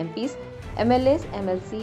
MPs, MLAs, MLC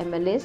MLAs,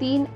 3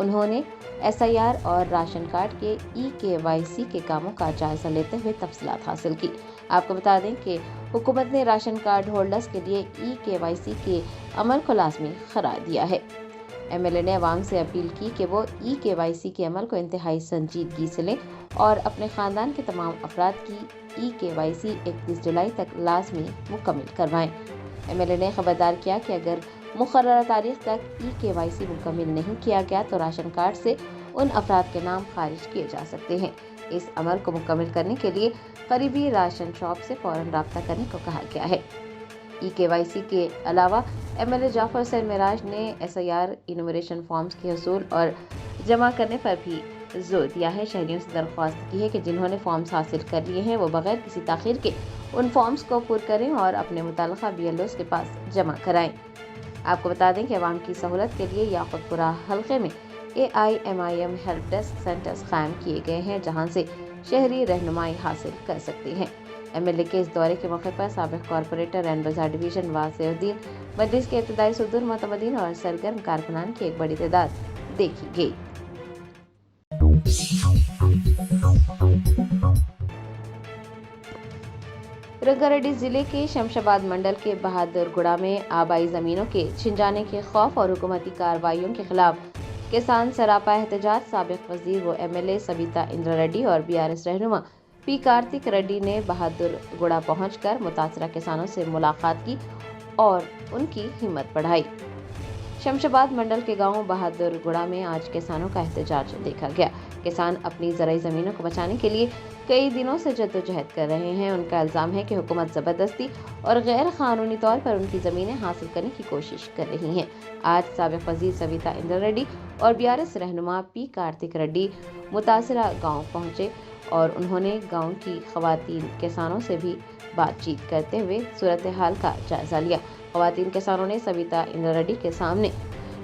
انہوں نے SIR اور راشن کارڈ کے EKYC کے کاموں کا جائزہ لیتے ہوئے تفصیلات حاصل کی۔ آپ کو بتا دیں کہ حکومت نے راشن کارڈ ہولڈرز کے لیے EKYC کے عمل کو لازمی قرار دیا ہے۔ MLA نے عوام سے اپیل کی کہ وہ EKYC کے عمل کو انتہائی سنجیدگی سے لیں اور اپنے خاندان کے تمام افراد کی EKYC 31 جولائی تک لازمی مکمل کروائیں۔ MLA نے خبردار کیا کہ اگر مقررہ تاریخ تک EKYC مکمل نہیں کیا گیا تو راشن کارڈ سے ان افراد کے نام خارج کیے جا سکتے ہیں۔ اس عمل کو مکمل کرنے کے لیے قریبی راشن شاپ سے فوراً رابطہ کرنے کو کہا گیا ہے۔ EKYC کے علاوہ MLA جعفر حسین معراج نے SIR انومریشن فارمز کے حصول اور جمع کرنے پر بھی زور دیا ہے۔ شہریوں سے درخواست کی ہے کہ جنہوں نے فارمز حاصل کر لیے ہیں وہ بغیر کسی تاخیر کے ان فارمز کو پر کریں اور اپنے متعلقہ BLOs کے پاس جمع کرائیں۔ آپ کو بتا دیں کہ عوام کی سہولت کے لیے یاقوت پورہ حلقے میں AIMIM ہیلپ ڈیسک سینٹرز قائم کیے گئے ہیں جہاں سے شہری رہنمائی حاصل کر سکتے ہیں۔ MLA کے اس دورے کے موقع پر سابق کارپوریٹر این بازار ڈویژن واضح الدین، مجلس کے ابتدائی صدور معتمدین اور سرگرم کارکنان کی ایک بڑی تعداد دیکھی گئی۔ رنگاریڈی ضلع کے شمشاباد منڈل کے بہادر گڑھا میں آبائی زمینوں کے چھن جانے کے خوف اور حکومتی کارروائیوں کے خلاف کسان سراپا احتجاج۔ سابق وزیر و MLA سبیتا اندرا ریڈی اور BRS رہنما P کارتک ریڈی نے بہادر گڑھا پہنچ کر متاثرہ کسانوں سے ملاقات کی اور ان کی ہمت بڑھائی۔ شمشاباد منڈل کے گاؤں بہادر گڑھا میں آج کسانوں کا احتجاج دیکھا گیا۔ کسان اپنی زرعی زمینوں کو بچانے کے لیے کئی دنوں سے جدوجہد کر رہے ہیں۔ ان کا الزام ہے کہ حکومت زبردستی اور غیر قانونی طور پر ان کی زمینیں حاصل کرنے کی کوشش کر رہی ہیں۔ آج سابق وزیر سبیتا اندرا ریڈی اور BRS رہنما P کارتک ریڈی متاثرہ گاؤں پہنچے اور انہوں نے گاؤں کی خواتین کسانوں سے بھی بات چیت کرتے ہوئے صورتحال کا جائزہ لیا۔ خواتین کسانوں نے سبیتا اندرا ریڈی کے سامنے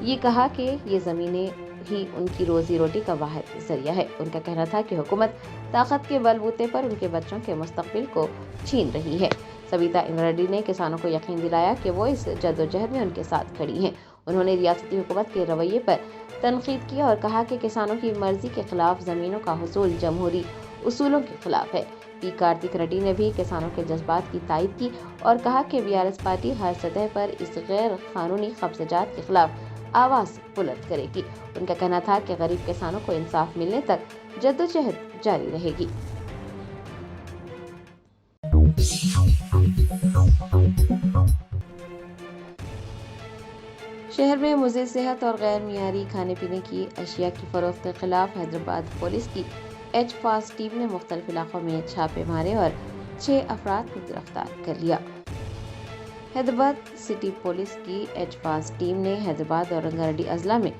یہ کہا کہ یہ زمینیں ہی ان کی روزی روٹی کا واحد ذریعہ ہے۔ ان کا کہنا تھا کہ حکومت طاقت کے بل بوتے پر ان کے بچوں کے مستقبل کو چھین رہی ہے۔ سبیتا اندرا ریڈی نے کسانوں کو یقین دلایا کہ وہ اس جدوجہد میں ان کے ساتھ کھڑی ہیں۔ انہوں نے ریاستی حکومت کے رویے پر تنقید کی اور کہا کہ کسانوں کی مرضی کے خلاف زمینوں کا حصول جمہوری اصولوں کے خلاف ہے۔ P کارتک ریڈی نے بھی کسانوں کے جذبات کی تائید کی اور کہا کہ BRS پارٹی ہر سطح پر اس غیر قانونی قبضہ جات کے خلاف آواز بلند کرے گی۔ ان کا کہنا تھا کہ غریب کسانوں کو انصاف ملنے تک جدوجہد جاری رہے گی۔ شہر میں مضر صحت اور غیر معیاری کھانے پینے کی اشیاء کی فروخت کے خلاف حیدرآباد پولیس کی HFAST ٹیم نے مختلف علاقوں میں چھاپے مارے اور 6 افراد کو گرفتار کر لیا۔ حیدرآباد سٹی پولیس کی HFAST ٹیم نے حیدرآباد اور رنگاریڈی اضلاع میں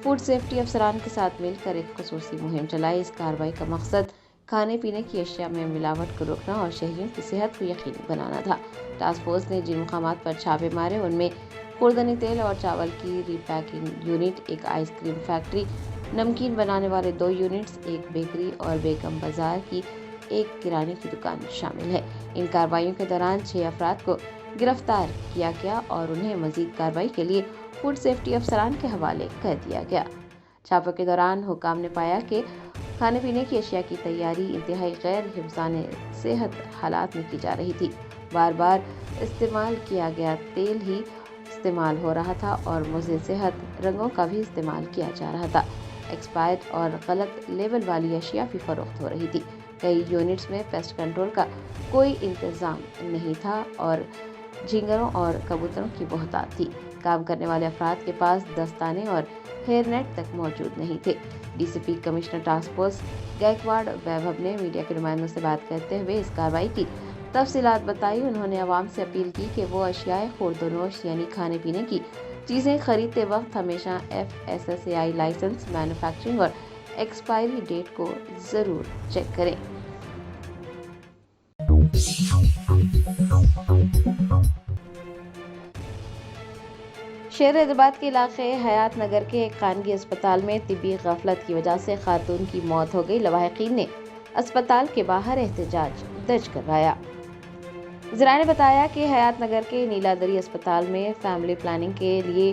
فوڈ سیفٹی افسران کے ساتھ مل کر ایک خصوصی مہم چلائی۔ اس کارروائی کا مقصد کھانے پینے کی اشیاء میں ملاوٹ کو روکنا اور شہریوں کی صحت کو یقینی بنانا تھا۔ ٹاسک فورس نے جن مقامات پر چھاپے مارے ان میں خوردنی تیل اور چاول کی ری پیکنگ یونٹ، ایک آئس کریم فیکٹری، نمکین بنانے والے 2 یونٹس، ایک بیکری اور بیگم بازار کی ایک کرانے کی دکان شامل ہے۔ ان کارروائیوں کے دوران 6 افراد کو گرفتار کیا گیا اور انہیں مزید کارروائی کے لیے فوڈ سیفٹی افسران کے حوالے کر دیا گیا۔ چھاپوں کے دوران حکام نے پایا کہ کھانے پینے کی اشیاء کی تیاری انتہائی غیر حفظانِ صحت حالات میں کی جا رہی تھی۔ بار بار استعمال کیا گیا تیل ہی استعمال ہو رہا تھا اور مضر صحت رنگوں کا بھی استعمال کیا جا رہا تھا۔ ایکسپائرڈ اور غلط لیبل والی اشیاء بھی فروخت ہو رہی تھی۔ کئی یونٹس میں پیسٹ کنٹرول کا کوئی انتظام نہیں تھا اور جھینگروں اور کبوتروں کی بہتات تھی۔ کام کرنے والے افراد کے پاس دستانے اور ہیئر نیٹ تک موجود نہیں تھے۔ DCP commissioner task force Gaekwad Vaibhav نے میڈیا کے نمائندوں سے بات کرتے ہوئے اس کارروائی کی تفصیلات بتائی۔ انہوں نے عوام سے اپیل کی کہ وہ اشیاء خوردونوش یعنی کھانے پینے کی چیزیں خریدتے وقت ہمیشہ FSSAI لائسنس، مینوفیکچرنگ اور ایکسپائری ڈیٹ کو ضرور چیک کریں۔ شہر حیدرآباد کے علاقے حیات نگر کے ایک خانگی اسپتال میں طبی غفلت کی وجہ سے خاتون کی موت ہو گئی۔ لواحقین نے اسپتال کے باہر احتجاج درج کروایا۔ ذرائع نے بتایا کہ حیات نگر کے نیلا دری اسپتال میں فیملی پلاننگ کے لیے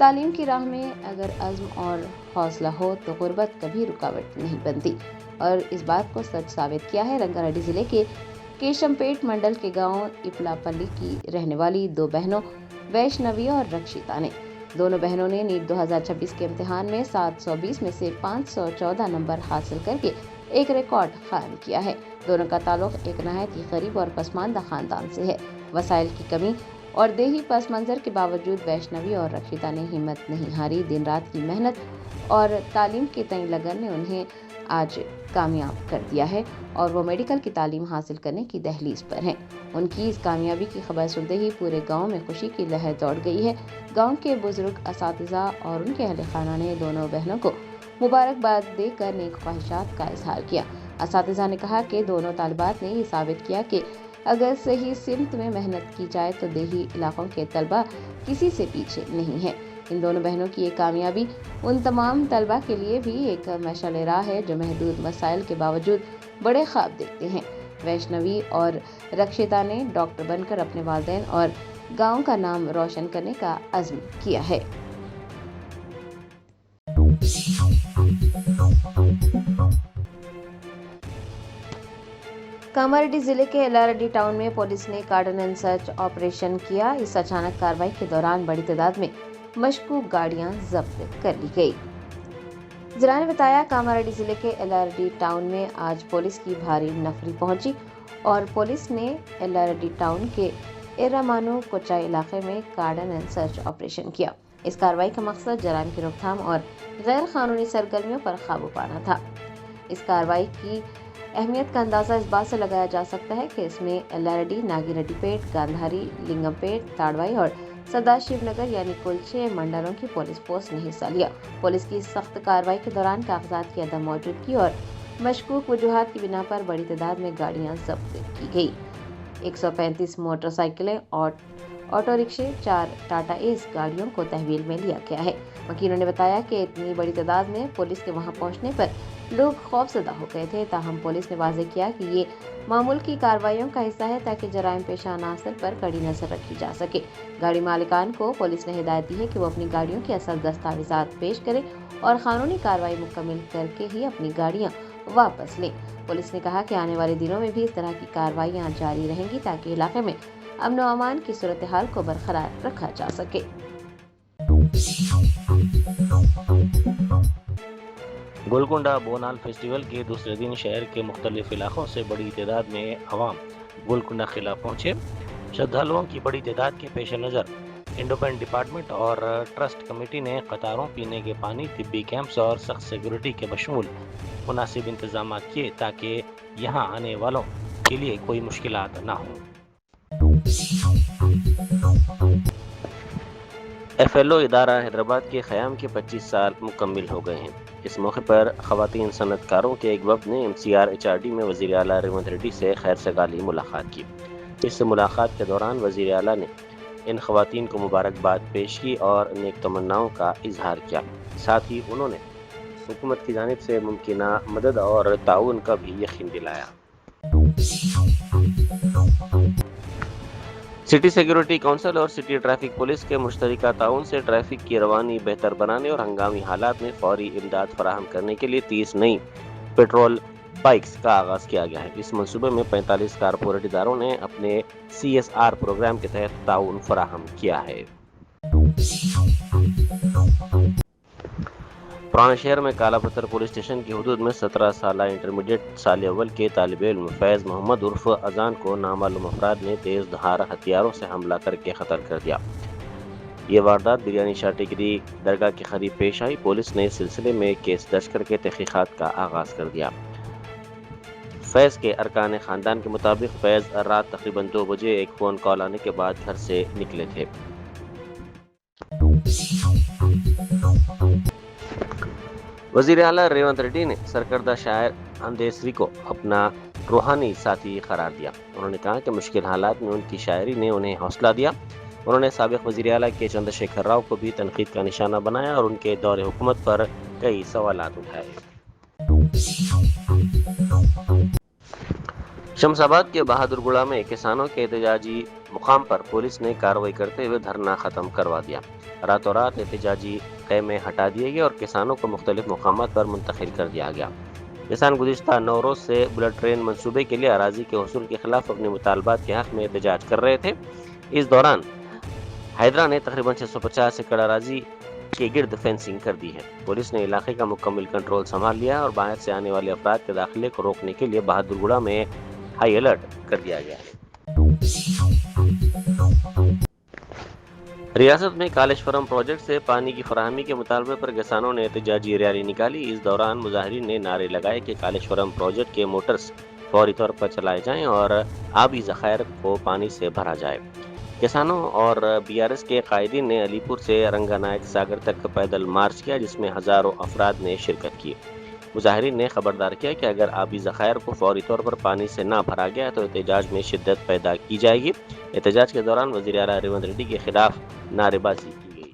تعلیم کی راہ میں اگر عزم اور حوصلہ ہو تو غربت کبھی رکاوٹ نہیں بنتی، اور اس بات کو سچ ثابت کیا ہے رنگا ریڈی ضلع کے کیشم پیٹ منڈل کے گاؤں اپلا پلی کی رہنے والی دو بہنوں ویشنوی اور رکشیتا نے۔ دونوں بہنوں نے نیٹ 2026 کے امتحان میں 720 میں سے 514 نمبر حاصل کر کے ایک ریکارڈ قائم کیا ہے۔ دونوں کا تعلق ایک نہایت ہی غریب اور پسماندہ خاندان سے ہے۔ وسائل کی کمی اور دیہی پس منظر کے باوجود ویشنوی اور رکشیتا نے ہمت نہیں ہاری۔ دن رات کی محنت اور تعلیم کے تئیں لگن نے انہیں آج کامیاب کر دیا ہے اور وہ میڈیکل کی تعلیم حاصل کرنے کی دہلیز پر ہیں۔ ان کی اس کامیابی کی خبر سنتے ہی پورے گاؤں میں خوشی کی لہر دوڑ گئی ہے۔ گاؤں کے بزرگ، اساتذہ اور ان کے اہل خانہ نے دونوں بہنوں کو مبارکباد دے کر نیک خواہشات کا اظہار کیا۔ اساتذہ نے کہا کہ دونوں طالبات نے یہ ثابت کیا کہ اگر صحیح سمت میں محنت کی جائے تو دیہی علاقوں کے طلبہ کسی سے پیچھے نہیں ہیں۔ ان دونوں بہنوں کی یہ کامیابی ان تمام طلبہ کے لیے بھی ایک مشعل راہ ہے جو محدود وسائل کے باوجود بڑے خواب دیکھتے ہیں۔ ویشنوی اور رکشیتا نے ڈاکٹر بن کر اپنے والدین اور گاؤں کا نام روشن کرنے کا عزم کیا ہے۔ کاماریڈی ضلع کے ایلاریڈی ٹاؤن میں پولیس نے کارڈن اینڈ سرچ آپریشن کیا۔ اس اچانک کارروائی کے دوران بڑی تعداد میں مشکوک گاڑیاں ضبط کر لی گئی۔ ذرائع نے بتایا کاماریڈی ضلع کے ایلاریڈی ٹاؤن میں آج پولیس کی بھاری نفری پہنچی اور پولیس نے ایلاریڈی ٹاؤن کے ایرامانو کوچائی علاقے میں کارڈن اینڈ سرچ آپریشن کیا۔ اس کارروائی کا مقصد جرائم کی روک تھام اور غیر قانونی سرگرمیوں پر قابو پانا تھا۔ اس کارروائی کی اہمیت کا اندازہ اس بات سے لگایا جا سکتا ہے کہ اس میں ایلاریڈی، ناگی ریڈی پیٹ، گاندھاری، لنگم پیٹ، تاڑوائی اور سدا شیو نگر یعنی کل 6 منڈلوں کی پولیس فورس نے حصہ لیا۔ پولیس کی اس سخت کارروائی کے دوران کاغذات کی عدم موجودگی اور مشکوک وجوہات کی بنا پر بڑی تعداد میں گاڑیاں ضبط کی گئی۔ 135 موٹر سائیکلیں، آٹو رکشے، 4 ٹاٹا ایس گاڑیوں کو تحویل میں لیا گیا ہے۔ وکیلوں نے بتایا کہ اتنی بڑی تعداد میں پولیس کے وہاں پہنچنے پر لوگ خوفزدہ ہو گئے تھے، تاہم پولیس نے واضح کیا کہ یہ معمول کی کارروائیوں کا حصہ ہے تاکہ جرائم پیشہ عناصر پر کڑی نظر رکھی جا سکے۔ گاڑی مالکان کو پولیس نے ہدایت دی ہے کہ وہ اپنی گاڑیوں کی اصل دستاویزات پیش کریں اور قانونی کارروائی مکمل کر کے ہی اپنی گاڑیاں واپس لیں۔ پولیس نے کہا کہ آنے والے دنوں میں بھی اس طرح کی کارروائیاں جاری رہیں گی تاکہ علاقے میں امن و امان کی صورتحال کو برقرار رکھا جا سکے۔ گولکنڈہ بونال فیسٹیول کے دوسرے دن شہر کے مختلف علاقوں سے بڑی تعداد میں عوام گولکنڈہ قلعہ پہنچے۔ شردھالوؤں کی بڑی تعداد کے پیش نظر انڈوپینٹ ڈپارٹمنٹ اور ٹرسٹ کمیٹی نے قطاروں، پینے کے پانی، طبی کیمپس اور سخت سیکورٹی کے بشمول مناسب انتظامات کیے تاکہ یہاں آنے والوں کے لیے کوئی مشکلات نہ ہوں۔ ایف ایل او ادارہ حیدرآباد کے قیام کے 25 سال مکمل ہو گئے ہیں۔ اس موقع پر خواتین صنعت کاروں کے ایک وفد نے MCR-HRD میں وزیر اعلیٰ ریونت ریڈی سے خیر سگالی ملاقات کی۔ اس ملاقات کے دوران وزیر اعلیٰ نے ان خواتین کو مبارکباد پیش کی اور نیک تمناؤں کا اظہار کیا۔ ساتھ ہی انہوں نے حکومت کی جانب سے ممکنہ مدد اور تعاون کا بھی یقین دلایا۔ سٹی سیکورٹی کونسل اور سٹی ٹریفک پولیس کے مشترکہ تعاون سے ٹریفک کی روانی بہتر بنانے اور ہنگامی حالات میں فوری امداد فراہم کرنے کے لیے 30 نئی پیٹرول بائکس کا آغاز کیا گیا ہے۔ اس منصوبے میں 45 کارپوریٹ اداروں نے اپنے CSR پروگرام کے تحت تعاون فراہم کیا ہے۔ پرانے شہر میں کالا پتھر پولیس اسٹیشن کی حدود میں 17 سالہ انٹرمیڈیٹ سال اول کے طالب علم فیض محمد عرف اذان کو نامعلوم افراد نے تیز دھار ہتھیاروں سے حملہ کر کے قتل کر دیا۔ یہ واردات بریانی شاہ ٹکری درگاہ کے قریب پیش آئی۔ پولیس نے اس سلسلے میں کیس درج کر کے تحقیقات کا آغاز کر دیا۔ فیض کے ارکان خاندان کے مطابق فیض رات تقریباً 2 بجے ایک فون کال آنے کے بعد گھر سے نکلے تھے۔ وزیر اعلیٰ ریونت ریڈی نے سرکردہ شاعر اندیسری کو اپنا روحانی ساتھی قرار دیا۔ انہوں نے کہا کہ مشکل حالات میں ان کی شاعری نے انہیں حوصلہ دیا۔ انہوں نے سابق وزیر اعلیٰ کے چندر شیکھر راؤ کو بھی تنقید کا نشانہ بنایا اور ان کے دور حکومت پر کئی سوالات اٹھائے۔ شمس آباد کے بہادرگڑہ میں کسانوں کے احتجاجی مقام پر پولیس نے کارروائی کرتے ہوئے دھرنا ختم کروا دیا۔ راتوں رات احتجاجی خیمے ہٹا دیے گئے اور کسانوں کو مختلف مقامات پر منتقل کر دیا گیا۔ کسان گزشتہ 9 روز سے بلٹ ٹرین منصوبے کے لیے اراضی کے حصول کے خلاف اپنے مطالبات کے حق میں احتجاج کر رہے تھے۔ اس دوران ہائیدرا نے تقریباً 650 ایکڑ اراضی کے گرد فینسنگ کر دی ہے۔ پولیس نے علاقے کا مکمل کنٹرول سنبھال لیا ہے اور باہر سے آنے والے افراد کے داخلے کو روکنے کے لیے بہادرگڑہ میں ہائی الرٹ کر دیا گیا ہے۔ ریاست میں کالیشورم پروجیکٹ سے پانی کی فراہمی کے مطالبے پر کسانوں نے احتجاجی ریلی نکالی۔ اس دوران مظاہرین نے نعرے لگائے کہ کالیشورم پروجیکٹ کے موٹرز فوری طور پر چلائے جائیں اور آبی ذخائر کو پانی سے بھرا جائے۔ کسانوں اور BRS کے قائدین نے علی پور سے رنگا نائک ساگر تک پیدل مارچ کیا، جس میں ہزاروں افراد نے شرکت کی۔ مظاہرین نے خبردار کیا کہ اگر آبی ذخائر کو فوری طور پر پانی سے نہ بھرا گیا تو احتجاج میں شدت پیدا کی جائے گی۔ احتجاج کے دوران وزیر اعلیٰ ریونت ریڈی کے خلاف نعرے بازی کی گئی۔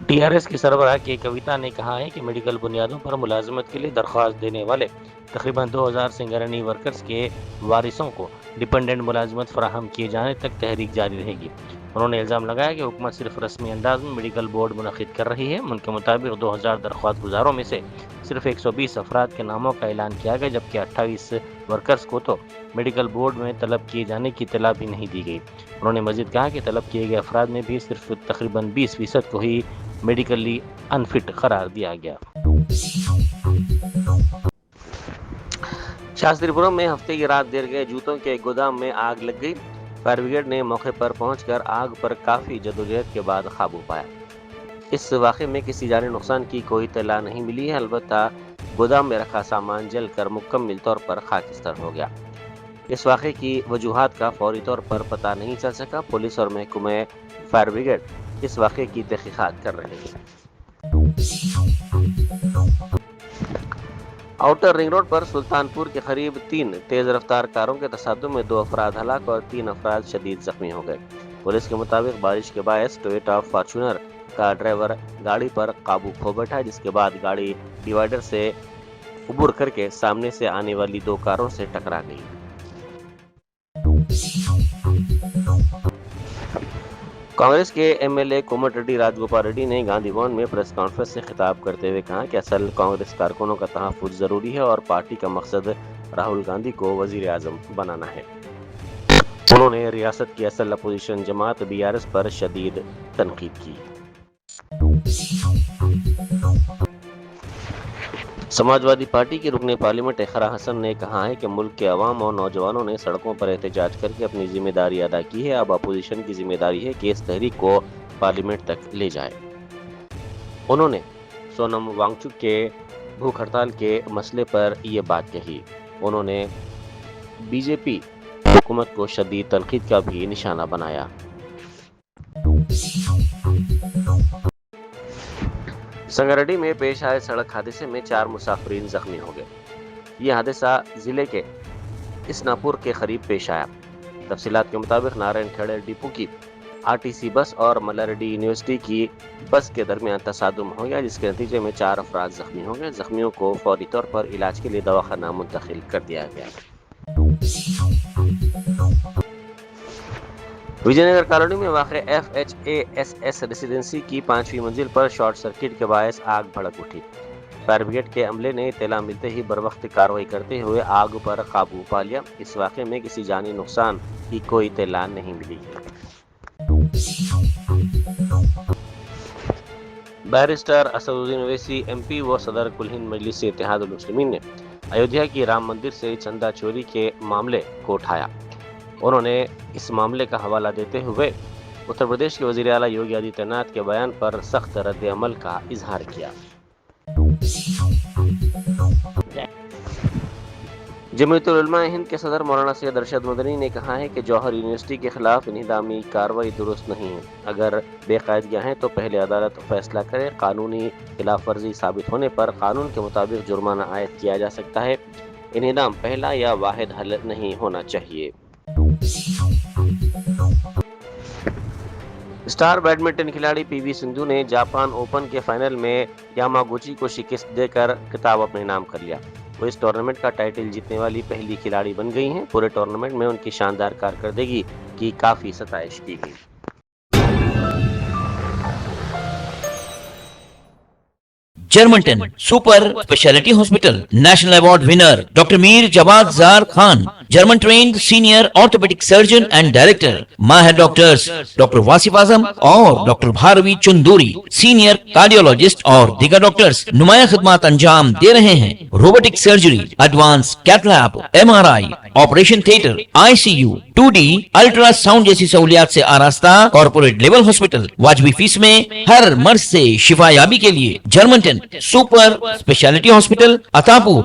TRS کی سربراہ کے کویتا نے کہا ہے کہ میڈیکل بنیادوں پر ملازمت کے لیے درخواست دینے والے تقریباً 2000 سنگرانی ورکرز کے وارثوں کو ڈیپینڈنٹ ملازمت فراہم کیے جانے تک تحریک جاری رہے گی۔ انہوں نے الزام لگایا کہ حکومت صرف رسمی انداز میں میڈیکل بورڈ منعقد کر رہی ہے۔ ان کے مطابق 2000 درخواست گزاروں میں سے صرف 120 افراد کے ناموں کا اعلان کیا گیا، جبکہ 28 ورکرز کو تو میڈیکل بورڈ میں طلب کیے جانے کی اطلاع بھی نہیں دی گئی۔ انہوں نے مزید کہا کہ طلب کیے گئے افراد میں بھی صرف تقریباً 20% کو ہی میڈیکلی انفٹ قرار دیا گیا۔ شاستری پورم میں ہفتے کی رات دیر گئے جوتوں کے گودام میں آگ لگ گئی۔ فائر بریگیڈ نے موقع پر پہنچ کر آگ پر کافی جدوجہد کے بعد قابو پایا۔ اس واقعے میں کسی جانی نقصان کی کوئی اطلاع نہیں ملی ہے، البتہ گودام میں رکھا سامان جل کر مکمل طور پر خاکستر ہو گیا۔ اس واقعے کی وجوہات کا فوری طور پر پتہ نہیں چل سکا۔ پولیس اور محکمہ فائر بریگیڈ اس واقعے کی تحقیقات کر رہے ہیں۔ آؤٹر رنگ روڈ پر سلطان پور کے قریب 3 تیز رفتار کاروں کے تصادم میں 2 افراد ہلاک اور 3 افراد شدید زخمی ہو گئے۔ پولیس کے مطابق بارش کے باعث ٹویوٹا فارچونر کا ڈرائیور گاڑی پر قابو کھو بیٹھا، جس کے بعد گاڑی ڈیوائیڈر سے عبور کر کے سامنے سے آنے والی 2 کاروں سے ٹکرا گئی۔ کانگریس کے MLA کومٹ ریڈی راج گوپال ریڈی نے گاندھی بھون میں پریس کانفرنس سے خطاب کرتے ہوئے کہا کہ اصل کانگریس کارکنوں کا تحفظ ضروری ہے اور پارٹی کا مقصد راہل گاندھی کو وزیر اعظم بنانا ہے۔ انہوں نے ریاست کی اصل اپوزیشن جماعت BRS پر شدید تنقید کی۔ سماجوادی پارٹی کی رکن پارلیمنٹ اقرا حسن نے کہا ہے کہ ملک کے عوام اور نوجوانوں نے سڑکوں پر احتجاج کر کے اپنی ذمہ داری ادا کی ہے۔ اب اپوزیشن کی ذمہ داری ہے کہ اس تحریک کو پارلیمنٹ تک لے جائے۔ انہوں نے سونم وانگچک کے بھوک ہڑتال کے مسئلے پر یہ بات کہی۔ انہوں نے BJP حکومت کو شدید تنقید کا بھی نشانہ بنایا۔ سنگریڈی میں پیش آئے سڑک حادثے میں 4 مسافرین زخمی ہو گئے۔ یہ حادثہ ضلع کے اسناپور کے قریب پیش آیا۔ تفصیلات کے مطابق نارائن کھیڑے ڈپو کی RTC بس اور ملاریڈی یونیورسٹی کی بس کے درمیان تصادم ہو گیا، جس کے نتیجے میں 4 افراد زخمی ہو گئے۔ زخمیوں کو فوری طور پر علاج کے لیے دواخانہ منتقل کر دیا گیا۔ وجے نگر کالونی میں واقع FHASS ریسیڈنسی کی 5ویں منزل پر شارٹ سرکٹ کے باعث آگ بھڑک اٹھی۔ فائر بریگیڈ کے عملے نے اطلاع ملتے ہی بروقت کارروائی کرتے ہوئے آگ پر قابو پا لیا۔ اس واقعے میں کسی جانی نقصان کی کوئی اطلاع نہیں ملی ہے۔ بیرسٹر اسدالدین اویسی MP و صدر کل ہند مجلس اتحاد المسلمین نے ایودھیا کی رام مندر سے چندہ چوری کے معاملے کو اٹھایا۔ انہوں نے اس معاملے کا حوالہ دیتے ہوئے اتر پردیش کے وزیر اعلیٰ یوگی آدتیہ ناتھ کے بیان پر سخت رد عمل کا اظہار کیا۔ جمعیت العلماء ہند کے صدر مولانا سید ارشد مدنی نے کہا ہے کہ جوہر یونیورسٹی کے خلاف انہدامی کارروائی درست نہیں ہے۔ اگر بے قاعدگیاں ہیں تو پہلے عدالت فیصلہ کرے۔ قانونی خلاف ورزی ثابت ہونے پر قانون کے مطابق جرمانہ عائد کیا جا سکتا ہے۔ انہدام پہلا یا واحد حل نہیں ہونا چاہیے۔ اسٹار بیڈمنٹن کھلاڑی PV سندھو نے جاپان اوپن کے فائنل میں یاماگوچی کو شکست دے کر خطاب اپنے نام کر لیا۔ وہ اس ٹورنامنٹ کا ٹائٹل جیتنے والی پہلی کھلاڑی بن گئی ہیں۔ پورے ٹورنامنٹ میں ان کی شاندار کارکردگی کی کافی ستائش کی گئی۔ جرمنٹن super specialty hospital national award winner doctor Mir Jawad Zar Khan, German trained senior orthopaedic surgeon and director, ماہر ڈاکٹرز ڈاکٹر واصف اعظم اور doctor Bharavi Chanduri, senior cardiologist اور دیگر ڈاکٹرز نمایاں خدمات انجام دے رہے ہیں۔ Robotic surgery, advance cath lab, MRI، operation theatre, ICU، 2D ultra sound جیسی سہولیات سے آراستہ کارپوریٹ لیول ہاسپٹل، واجبی فیس میں ہر مرض سے شفا یابی کے لیے جرمنٹن سپر اسپیشلٹی ہاسپٹل، عطاپور۔